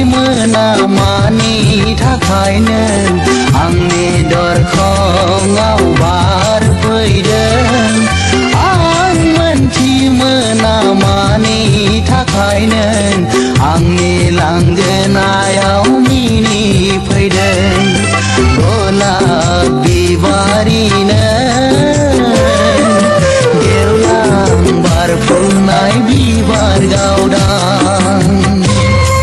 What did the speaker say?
मोनामानि थाखायनो आंनि दरखंआव बार फैदों आं मोनथि मोनामानि थाखायनो आंनि लांगोनायाव मिनिफैदों